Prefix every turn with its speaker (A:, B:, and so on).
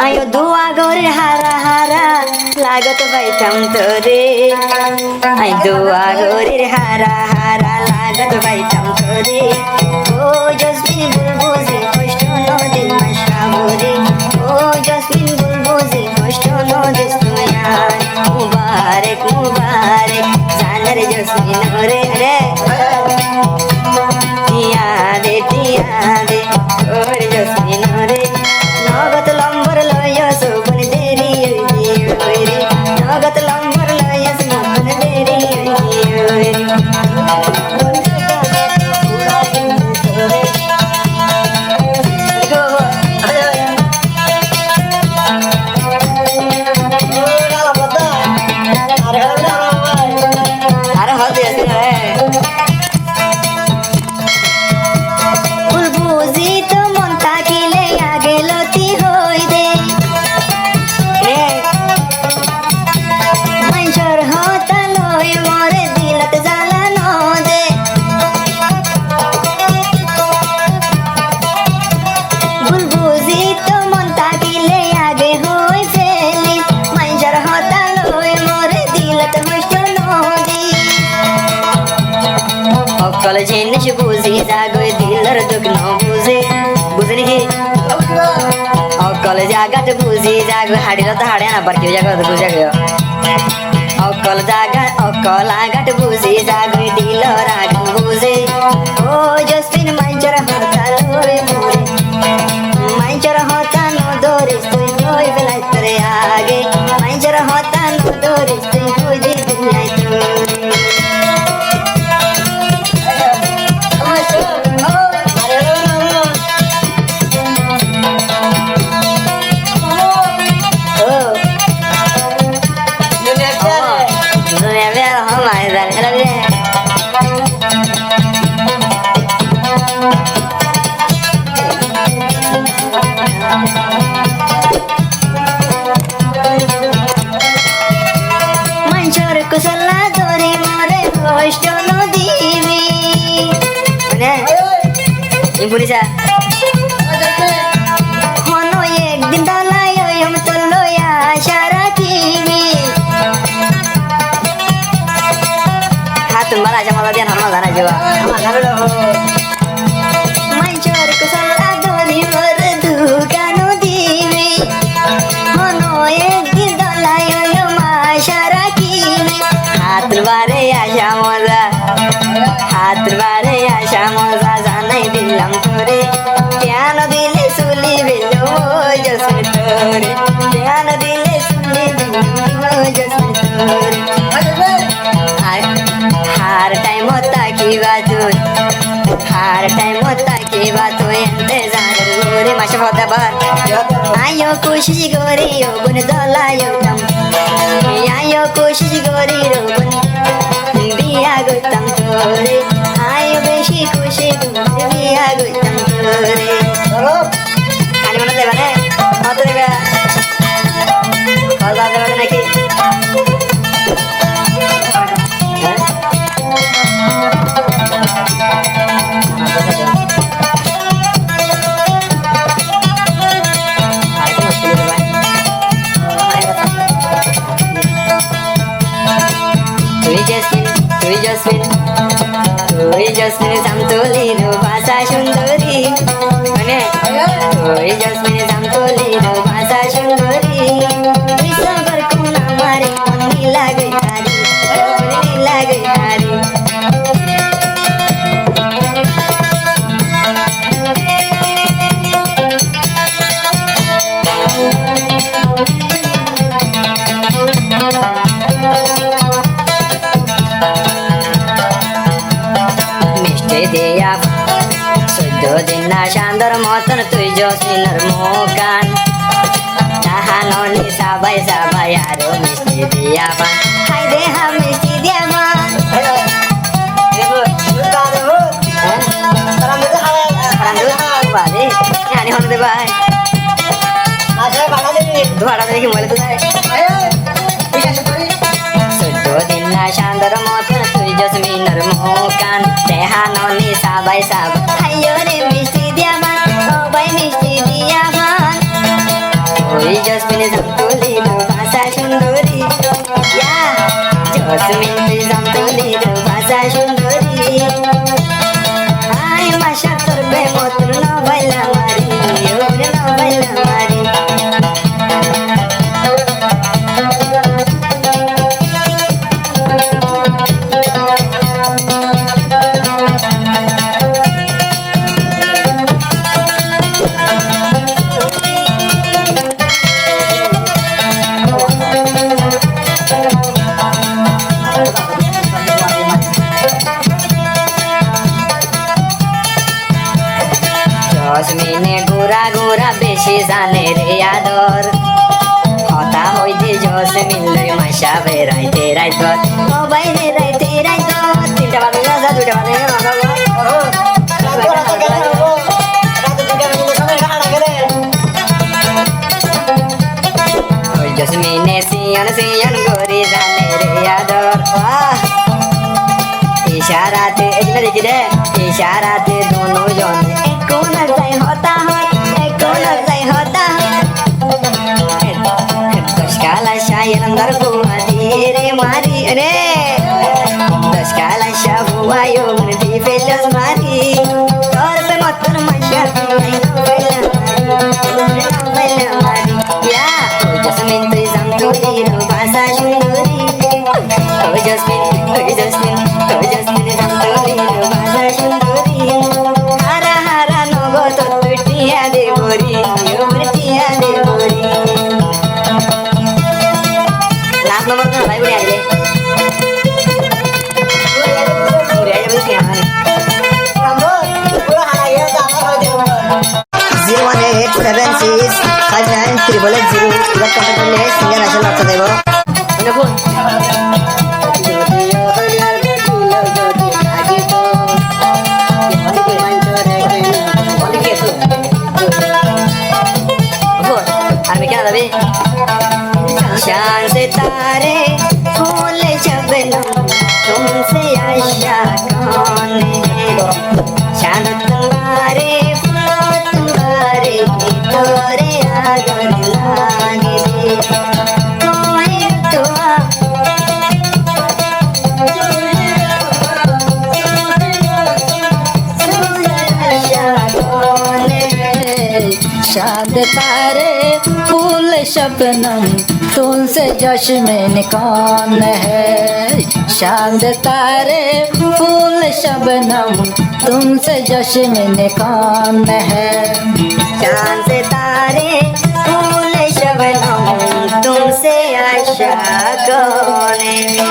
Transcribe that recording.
A: আয়ো দুয়া গরে হারা হারা লাগত পাইতাম তোরে আই দুয়া গরে হারা হারা লাগত পাইতাম তোরে ও জসমিন বুলবুজি কষ্ট নদী মাশাবুরে ও জসমিন বুলবুজি কষ্ট নদী সুয়ার মুবারক মুবারক জানার জসমিন রে রে টিয়া দে ওর জসমিন রে নগত লম্বর লয় সুবন দেরি ওই রে নগত লম্বর লয় সুবন দেরি ওই রে আরে হতে আছে রে বুলবুজি তো মন তাকিলে আগে লতি হই দে রে মাইশর হতা লই মরে দিলত জ্বালানো দে বুলবুজি তো মন তাকিলে আগে হই ফেলি মাইশর হতা লই মরে দিলত হইছ নদী অকল জিনিস বুঝি জাগই দিলর দুঃখ ন বুঝে বুঝনি কি অকল জাগাত বুঝি জাগ হাড়িল তো হাড়ে না বারকিও জাগা তো বুঝা গেল অকল আগাট বুঝি জাগই দিলর আগুন বুঝে ও জসমিন মাইচর হতা লই মোরে মাইচর হতা ন দরিস তুই হই বেলাই তোরে আগে মাইচর হতা ন দরিস তুই হই যে বেলাই তোরে মাইচর কুশলা ধরে মরে কষ্ট নদীবি মানে বুঝিছা হন একদিন দালাই ওম তোলই আশা রাখিবি হাত মারা আছে মালা দিয়ে হামলা জানা যাবা আমার জানো মাইচর কুশলা ধরে মরে দুগান দিবি হন একদিন দালাই ওম আশা রাখিবি হাত বারে আশা মজা জানাই দিলাম তোরে কেন দিলে সুলি বেলো জসমিন তোরে কেন দিলে সুলি বেলো জসমিন তোরে হার টাইম তাকিবা তুই ইন্তজার গোরে মাসে হতা বার আয়ো কোশিশ গোরে ও গুন দলায়ো কাম আয়ো কোশিশ গোরে ও গুন বিয়া গইতাম তোরে আয়ো বেশি খুশি বিয়া গইতাম তোরে কানি মনে দেবা নে হতে দেবা কল দেবা নাকি তুই জসমিন জামতলির ভাষা সুন্দরী মানে তুই জসমিন জামতলির ভাষা সুন্দরী তুই সবার কোন আমার মনি লাগে তারি দিয়া 14 দিন না শান্তর মতন তুই জসমিনের মুখান তাহাননি সবাই আরো মিষ্টি দিয়া পান হাই দে হাম মিষ্টি দিয়া মান জানি হন দে ভাই ভাড়া দেখি মলে তো 14 দিন না শান্তর মতন তুই জসমিনের মুখান তাহাননি সবাই আইও রে মিষ্টি দিয়া মান ও ভাই মিষ্টি দিয়া মান জসমিন জামতলির ভাষা সুন্দরী ইয়া জসমিন তুই জামতলির ভাষা সুন্দরী আই মাশা তোর প্রেমত নবাইলা মারি ওরে নবাইলা মারি জসমিনে গোরা গোরা বেশি জানে রে আদর হতা হইতে জসমিন লই মাসা বেড়াইতে রাইত মোবাইলে রাইতে রাইত তিনটা বাজে না দুইটা বাজে জসমিনে সিয়ন সিয়ন গরি জানে রে আদর ইশারাতে এদিকে দেখি রে ইশারাতে দোনো জন কোন যাই হতা কোন যাই হতা দশকালা শায়ের अंदर बुआ रे मारी रे दशकाला शाह बुआ यो मन दी फेलस मारी तोर पे मतन मशा नहीं बैला मारी या जसमिन तुई जमतोली रो भाषा सुंदरी ओ जसमिन जमतोली रो भाषा सुंदरी हारा हारा नगो तो टिया दे बोरी यो टिया दे बोरी लास्ट नंबर तो भाई बुढ़िया ले बुढ़िया जब तो क्या है नंबर पूरा हारा ये दामा हो दे 018765930 इधर कांटेक्ट ले सिंगर आशा लगता देबो মানে ফোন शान से तारे फूल शबनम तुमसे आशा कौन है शान तुम्हारे फूल तुम्हारे तोरे आगर लागे कोई तुआ
B: चांद तारे फूल शबनम तुमसे जश्न कौन है चांद तारे फूल शबनम तुमसे जश्न कौन है
A: चांद से तारे फूल शबनम तुमसे आशा कौन है